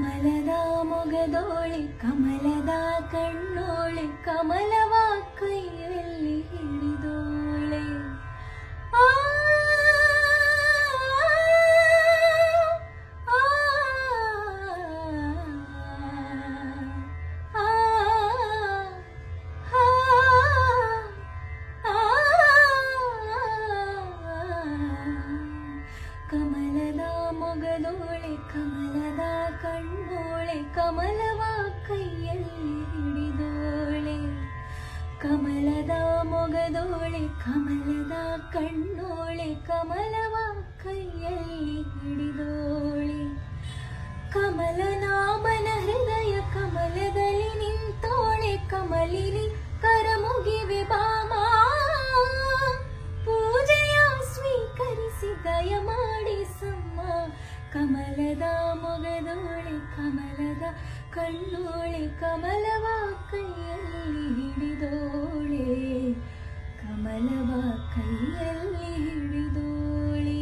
ಕಮಲದ ಮೊಗದೋಳೆ ಕಮಲದ ಕಣ್ಣೋಳೆ ಕಮಲವ ಕೈಯಲ್ಲಿ ಹಿಡಿದೋಳೆ ಆ ಕಮಲದ ಮೊಗದೋಳೆ ಕಮಲದ ಕಣ್ಣೋಳೆ ಕಮಲವ ಕೈಯಲ್ಲಿ ಹಿಡಿದೋಳೆ ಕಮಲದ ಮೊಗದೋಳೆ ಕಮಲದ ಕಣ್ಣೋಳೆ ಕಮಲವ ಕೈಯಲ್ಲಿ ಹಿಡಿದೋಳೆ ಕಮಲನಾಭನ ಹೃದಯ ಕಮಲದಲ್ಲಿ ನಿಂತೋಳೆ ಕಮಲಿನಿ ಕರಮುಗಿವೆ ಬಾಮ ಪೂಜೆಯ ಸ್ವೀಕರಿಸಿ ದಯ ಮಾಡಿ ಸಮ್ಮ ಕಮಲದ ಮೊಗದೋಳೆ ಕಮಲದ ಕಣ್ಣೋಳೆ ಕಮಲವ ಕೈಯಲ್ಲಿ ಹಿಡಿದೋಳೆ ಕಮಲವ ಕೈಯಲ್ಲಿ ಹಿಡಿದೋಳೆ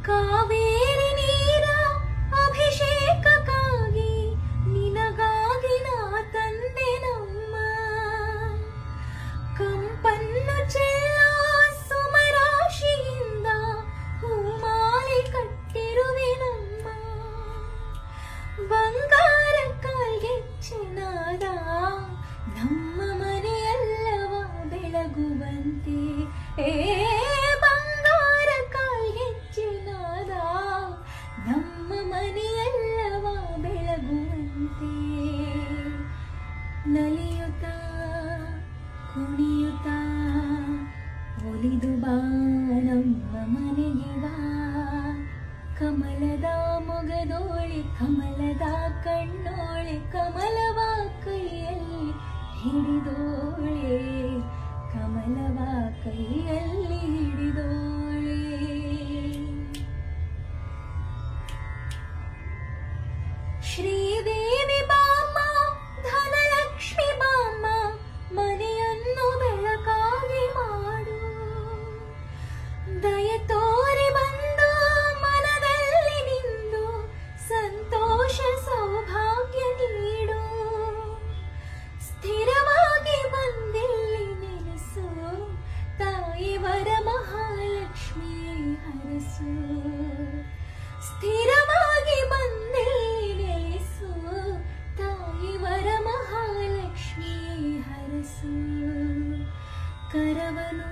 ಕಾವೇರಿ ನೀರ ಅಭಿಷೇಕಕ್ಕಾಗಿ ನಿನಗಾಗಿ ನಾ ತಂದೆ ನಮ್ಮ ಕಂಪನ್ನು ಚೆಲ್ಲ ಸುಮರಾಶಿಯಿಂದ ಹೂಮಾಲೆ ಕಟ್ಟಿರುವೆ ನಮ್ಮ ಬಂಗಾರ ಕಾಲ್ಗೆಚ್ಚಿನಾದ ನಮ್ಮ ಮನೆಯಲ್ಲವ ಬೆಳಗುವಂತೆ ಬಂಗಾರ ಕಾಲ್ಗೆಚ್ಚಿನಾದ ನಮ್ಮ ಮನೆಯಲ್ಲವ ಬೆಳಗುವಂತೆ ನಲಿಯುತ್ತ ಕುಣಿಯುತ್ತ ಒಲಿದು ಬಾ ನಮ್ಮ ಮನೆಗೆ ಬಾ ಕಮಲದ ಮೊಗದೋಳೆ ಕಮಲದ ಕಣ್ಣೋಳೆ ಕಮಲವ ಕೈಯಲ್ಲಿ ಹಿಡಿದೋಳೆ ಕಮಲವ ಕೈಯಲ್ಲಿ ಹಿಡಿದೋಳೆ ಶ್ರೀದೇವಿ ಬಾಮ್ಮ ಧನಲಕ್ಷ್ಮಿ ಬಾಮ್ಮ ಮನೆಯನ್ನು ಬೆಳಕಾಗಿ ಮಾಡು ದಯ ತೋರಿ ಬಂದು ಮನದಲ್ಲಿ ನಿಂದು ಸಂತೋಷ ಸೌಭಾಗ್ಯ ನೀಡು ಸ್ಥಿರವಾಗಿ ಬಂದಿಲ್ಲಿ ನೆಲೆಸು ತಾಯಿ ವರ ಮಹಾಲಕ್ಷ್ಮಿ ಹರಸು ಸ್ಥಿರವಾಗಿ ಬಂದಿಲ್ಲಿ ನೆಲೆಸು ತಾಯಿ ವರ ಮಹಾಲಕ್ಷ್ಮಿ ಹರಸು ಕರವನು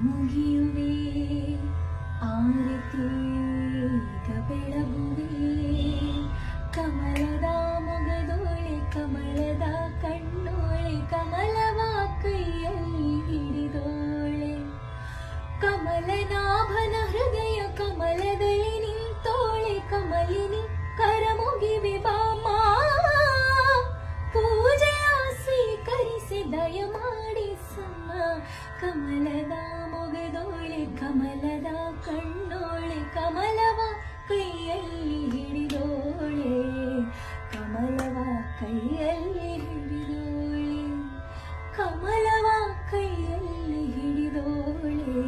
ಮುಗಿಯುವೆ ಆರತಿ ಈಗ ಬೆಳಗುವೆ ಕಮಲದ ಮೊಗದೋಳೆ ಕಮಲದ ಕಣ್ಣೋಳೆ ಕಮಲವ ಕೈಯಲ್ಲಿ ಹಿಡಿದೋಳೆ ಕಮಲನಾಭನ ಹೃದಯ ಕಮಲದಲ್ಲಿ ನಿಂತೋಳೆ ಕಮಲಿನಿ ಕರಮುಗಿವೆ ಬಾಮ ಪೂಜೆಯ ಸ್ವೀಕರಿಸಿ ದಯ ಮಾಡಿ ಸಮ್ಮ ಕಮಲದ ಮೊಗದೋಳೆ ಕಮಲದ ಕಣ್ಣೋಳೆ ಕಮಲವ ಕೈಯಲ್ಲಿ ಹಿಡಿದೋಳೆ ಕಮಲವ ಕೈಯಲ್ಲಿ ಹಿಡಿದೋಳೆ ಕಮಲವ ಕೈಯಲ್ಲಿ ಹಿಡಿದೋಳೆ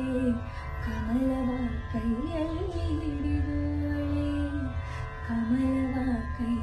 ಕಮಲವ ಕೈಯಲ್ಲಿ ಹಿಡಿದೋಳೆ ಕಮಲವ ಕೈ